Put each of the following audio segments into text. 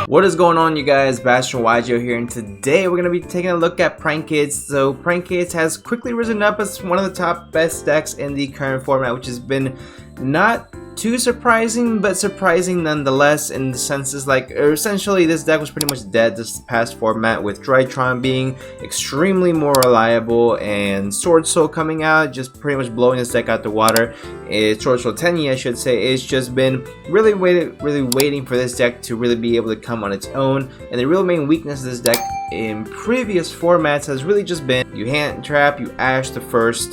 What is going on, you guys? Bashtian here, and today we're going to be taking a look at Prank Kids. So Prank Kids has quickly risen up as one of the top best decks in the current format, which has been not too surprising, but surprising nonetheless, in the senses like essentially this deck was pretty much dead this past format, with Drytron being extremely more reliable and Sword Soul coming out just pretty much blowing this deck out the water. Sword Soul Tenyi, I should say, it's just been really waiting for this deck to really be able to come on its own. And the real main weakness of this deck in previous formats has really just been you hand trap, you ash the first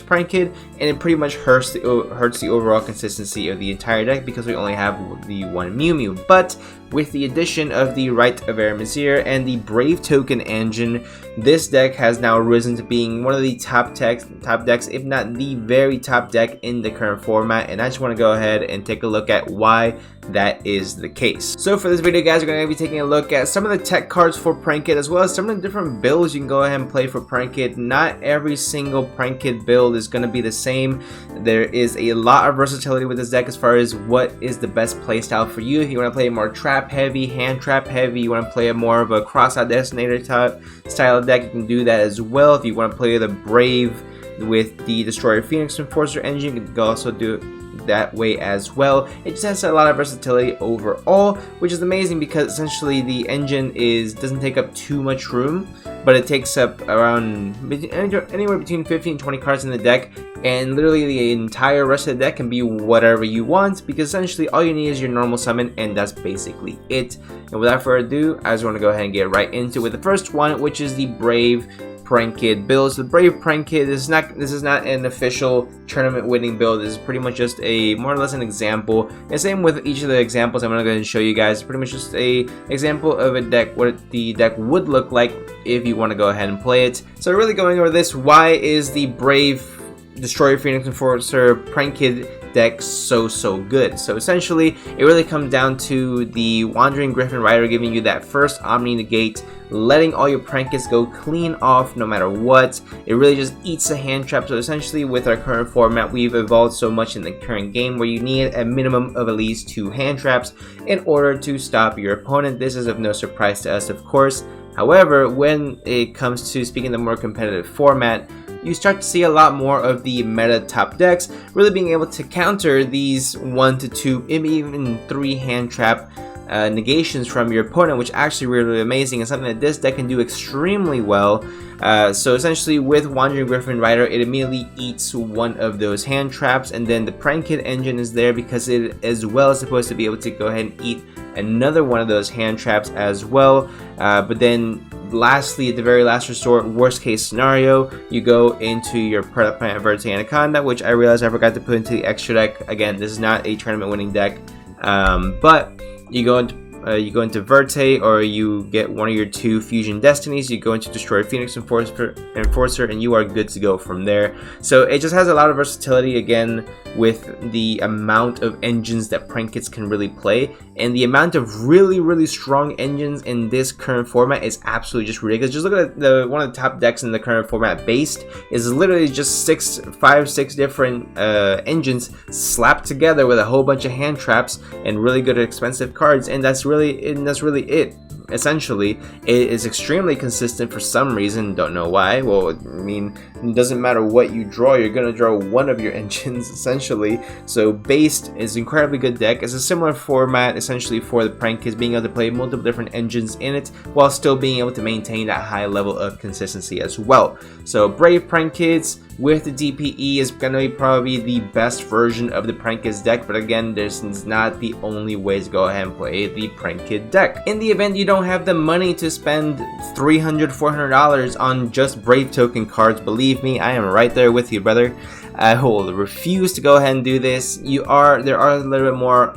Prank Kid, and it pretty much hurts the overall consistency of the entire deck because we only have the one Mew Mew. But with the addition of the Rite of Aramazir and the Brave Token engine, this deck has now risen to being one of the top decks, if not the very top deck in the current format. And I just want to go ahead and take a look at why that is the case. So for this video, guys, we're going to be taking a look at some of the tech cards for Prank Kid, as well as some of the different builds you can go ahead and play for Prank Kid. Not every single Prank Kid build is going to be the same. There is a lot of versatility with this deck as far as what is the best playstyle for you. If you want to play more trap heavy, hand trap heavy, you want to play a more of a cross-out destinator type style of deck, you can do that as well. If you want to play the Brave with the Destroyer Phoenix Enforcer engine, you can also do it that way as well. It just has a lot of versatility overall, which is amazing because essentially the engine doesn't take up too much room, but it takes up around anywhere between 15 and 20 cards in the deck, and literally the entire rest of the deck can be whatever you want, because essentially all you need is your normal summon, and that's basically it. And without further ado, I just want to go ahead and get right into it with the first one, which is the Brave Prank Kid build. So the Brave Prank Kid, this is not an official tournament winning build. This is pretty much just a more or less an example. And same with each of the examples I'm going to go ahead and show you guys. Pretty much just a example of a deck, what the deck would look like if you want to go ahead and play it. So really going over this, why is the Brave Destroyer Phoenix Enforcer Prank Kid deck so good? So essentially it really comes down to the Wandering Griffin Rider giving you that first Omni Negate, letting all your Prank Kids go clean off no matter what. It really just eats the hand trap. So essentially with our current format, we've evolved so much in the current game where you need a minimum of at least 2 hand traps in order to stop your opponent. This is of no surprise to us, of course. However, when it comes to speaking the more competitive format, you start to see a lot more of the meta top decks really being able to counter these 1 to 2, maybe even 3 hand trap negations from your opponent, which actually really amazing and something that this deck can do extremely well. So essentially with Wandering Griffin Rider, it immediately eats one of those hand traps, and then the Prank Kid engine is there because it as well is supposed to be able to go ahead and eat another one of those hand traps as well. But then lastly, at the very last resort, worst case scenario, you go into your Product Plant Verte Anaconda, which I realized I forgot to put into the extra deck. Again, this is not a tournament winning deck, but you go into Verte, or you get one of your 2 Fusion Destinies, you go into Destroyer Phoenix Enforcer, and you are good to go from there. So it just has a lot of versatility, again, with the amount of engines that Prank Kids can really play, and the amount of really strong engines in this current format is absolutely just ridiculous. Just look at one of the top decks in the current format. Based is literally just 5-6 different engines slapped together with a whole bunch of hand traps and really good expensive cards, and that's really it. Essentially, it is extremely consistent for some reason, don't know why. Well, I mean, it doesn't matter what you draw, you're gonna draw one of your engines essentially. So Based is an incredibly good deck. It's a similar format essentially for the Prank Kids, being able to play multiple different engines in it while still being able to maintain that high level of consistency as well. So Brave Prank Kids with the DPE is going to be probably the best version of the Prank Kids deck, but again, this is not the only way to go ahead and play the Prank Kid deck. In the event you don't have the money to spend $300-$400 on just Brave Token cards, believe me, I am right there with you, brother. I will refuse to go ahead and do this. There are a little bit more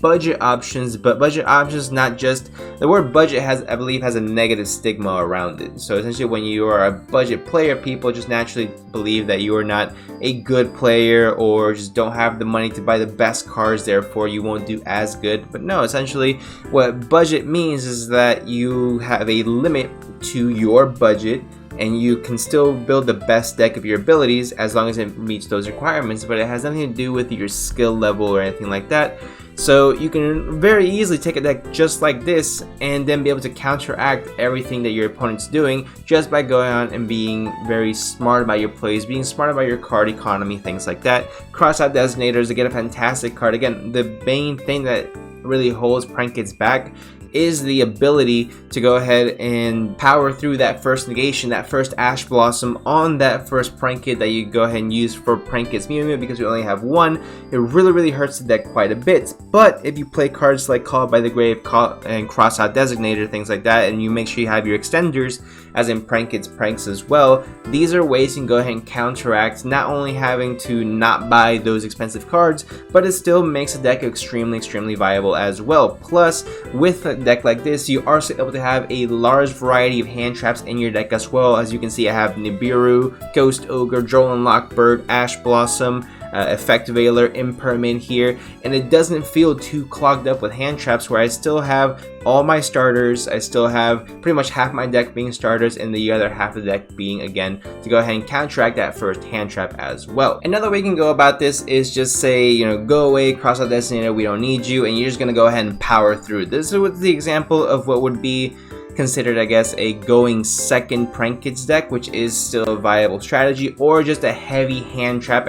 budget options, but budget options, not just the word budget I believe has a negative stigma around it. So essentially when you are a budget player, people just naturally believe that you are not a good player or just don't have the money to buy the best cards, therefore you won't do as good. But no, essentially what budget means is that you have a limit to your budget and you can still build the best deck of your abilities as long as it meets those requirements, but it has nothing to do with your skill level or anything like that. So you can very easily take a deck just like this and then be able to counteract everything that your opponent's doing just by going on and being very smart about your plays, being smart about your card economy, things like that. Crossout Designator is again a fantastic card. Again, the main thing that really holds Prank Kids back is the ability to go ahead and power through that first negation, that first Ash Blossom on that first Prank Kid that you go ahead and use for Prank Kids Mew Mew. Because we only have one, it really hurts the deck quite a bit. But if you play cards like Called by the Grave and Crossout Designator, things like that, and you make sure you have your extenders, as in Prank Kids Pranks as well, these are ways you can go ahead and counteract not only having to not buy those expensive cards, but it still makes the deck extremely viable as well. Plus, with a deck like this, you are able to have a large variety of hand traps in your deck as well. As you can see, I have Nibiru, Ghost Ogre, Drolan Lockbird, Ash Blossom, Effect Veiler, Impermanent here, and it doesn't feel too clogged up with hand traps, where I still have all my starters. I still have pretty much half my deck being starters and the other half of the deck being, again, to go ahead and counteract that first hand trap as well. Another way you can go about this is just say, you know, go away, Crossout Designator, we don't need you, and you're just gonna go ahead and power through. This is the example of what would be considered, I guess, a going second Prank Kids deck, which is still a viable strategy, or just a heavy hand trap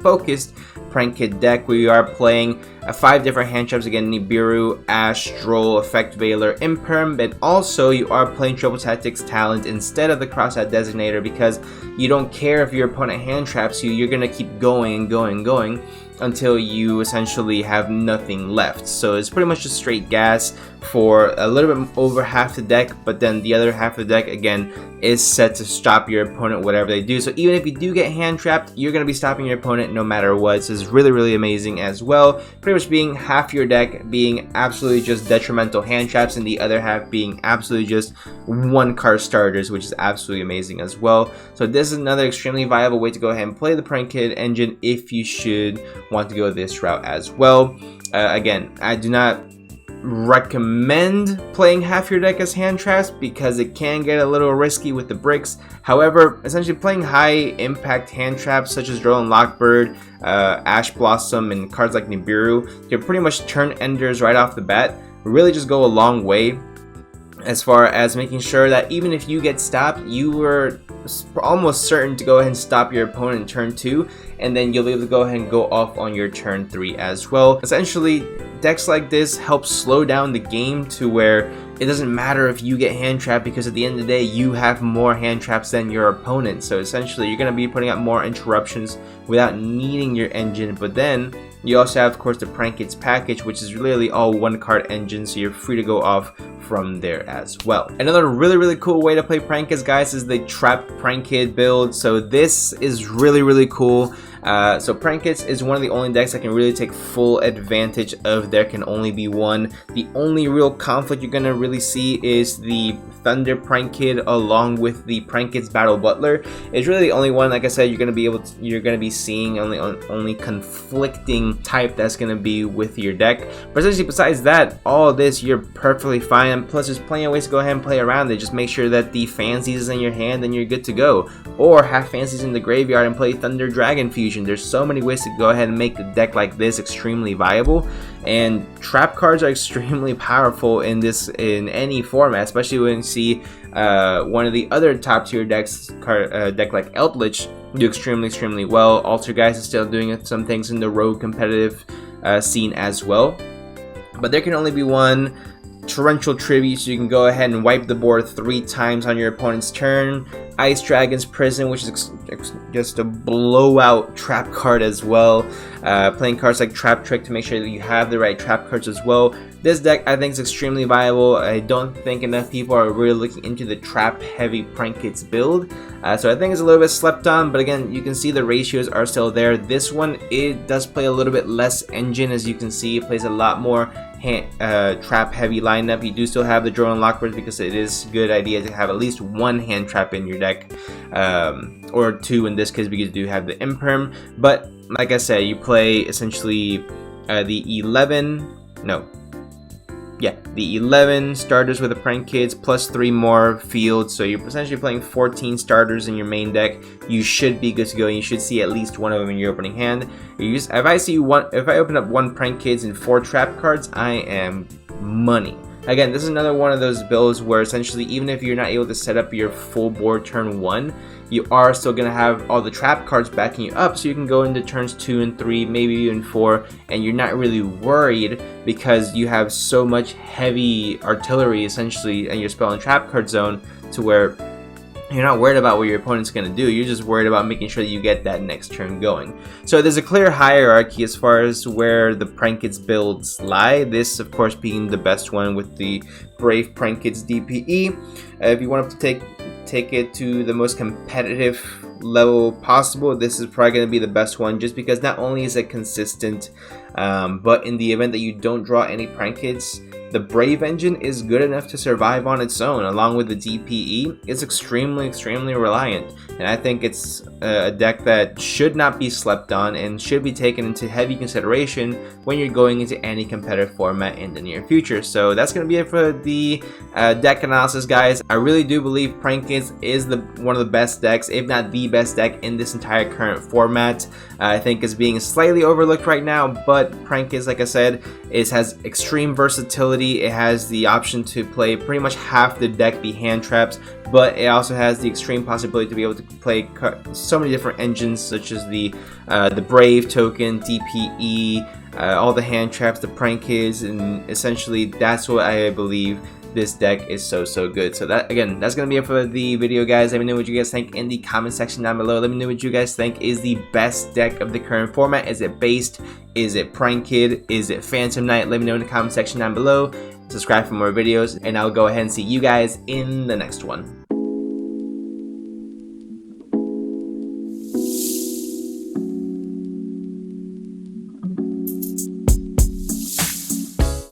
focused Prank Kid deck where you are playing 5 different hand traps, again, Nibiru, Ash, Droll, Effect Veiler, Imperm, but also you are playing Triple Tactics Talent instead of the Crossout Designator, because you don't care if your opponent hand traps you, you're gonna keep going and going until you essentially have nothing left. So it's pretty much just straight gas for a little bit over half the deck, but then the other half of the deck, again, is set to stop your opponent whatever they do. So even if you do get hand trapped, you're going to be stopping your opponent no matter what. This is really amazing as well. Pretty much being half your deck being absolutely just detrimental hand traps, and the other half being absolutely just one card starters, which is absolutely amazing as well. So this is another extremely viable way to go ahead and play the Prank Kid engine if you should want to go this route as well. Again, I do not recommend playing half your deck as hand traps because it can get a little risky with the bricks. However, essentially playing high impact hand traps such as Drolan Lockbird, Ash Blossom, and cards like Nibiru, you pretty much turn enders right off the bat, really just go a long way as far as making sure that even if you get stopped, you were almost certain to go ahead and stop your opponent in turn 2, and then you'll be able to go ahead and go off on your turn 3 as well. Essentially, decks like this help slow down the game to where it doesn't matter if you get hand trapped, because at the end of the day, you have more hand traps than your opponent. So essentially, you're going to be putting out more interruptions without needing your engine. But then you also have, of course, the Prank Kids package, which is really all one card engine, so you're free to go off from there as well. Another really cool way to play Prank Kids, guys, is the Trap Prank Kid build. So this is really cool. So Prank Kids is one of the only decks that can really take full advantage of there can only be one. The only real conflict you're gonna really see is the Thunder Prank Kid along with the Prank Kids Battle Butler. It's really the only one, like I said, you're gonna be seeing only conflicting type that's gonna be with your deck. But essentially, besides that, all this you're perfectly fine. And plus, there's plenty of ways to go ahead and play around it. Just make sure that the Fancies is in your hand and you're good to go. Or have Fancies in the graveyard and play Thunder Dragon Fusion. There's so many ways to go ahead and make a deck like this extremely viable. And trap cards are extremely powerful in any format, especially when you see one of the other top tier decks, deck like Eldritch, do extremely well. Altergeist is still doing some things in the rogue competitive scene as well. But there can only be one Torrential Tribute, so you can go ahead and wipe the board 3 times on your opponent's turn. Ice Dragon's Prison, which is just a blowout trap card as well. Playing cards like Trap Trick to make sure that you have the right trap cards as well. This deck, I think, is extremely viable. I don't think enough people are really looking into the trap heavy Prank Kids build. So I think it's a little bit slept on, but again, you can see the ratios are still there. This one, it does play a little bit less engine, as you can see. It plays a lot more trap heavy lineup. You do still have the Drolan Lockbird because it is a good idea to have at least one hand trap in your deck, or 2 in this case because you do have the Imperm. But like I said, you play essentially the yeah, the 11 starters with the Prank Kids plus 3 more fields, so you're essentially playing 14 starters in your main deck. You should be good to go. You should see at least one of them in your opening hand. If I open up 1 Prank Kids and 4 trap cards, I am money. Again, this is another one of those builds where essentially even if you're not able to set up your full board turn 1, you are still going to have all the trap cards backing you up, so you can go into turns 2 and 3, maybe even 4, and you're not really worried because you have so much heavy artillery essentially in your spell and trap card zone to where you're not worried about what your opponent's going to do. You're just worried about making sure that you get that next turn going. So there's a clear hierarchy as far as where the Prank Kids builds lie. This, of course, being the best one with the Brave Prank Kids DPE. If you want to take it to the most competitive level possible, this is probably going to be the best one, just because not only is it consistent, but in the event that you don't draw any Prank Kids, the Brave engine is good enough to survive on its own, along with the DPE. It's extremely reliant, and I think it's a deck that should not be slept on and should be taken into heavy consideration when you're going into any competitive format in the near future. So that's going to be it for the deck analysis, guys. I really do believe Prank Kids is one of the best decks, if not the best deck in this entire current format. I think it's being slightly overlooked right now, but Prank Kids, like I said, has extreme versatility. It has the option to play pretty much half the deck be hand traps, but it also has the extreme possibility to be able to play so many different engines, such as the Brave token, DPE, all the hand traps, the Prank Kids, and essentially that's what I believe this deck is so good. So that's going to be it for the video, guys. Let me know what you guys think in the comment section down below. Let me know what you guys think is the best deck of the current format. Is it Based? Is it Prank Kid? Is it Phantom Knight? Let me know in the comment section down below. Subscribe for more videos, and I'll go ahead and see you guys in the next one.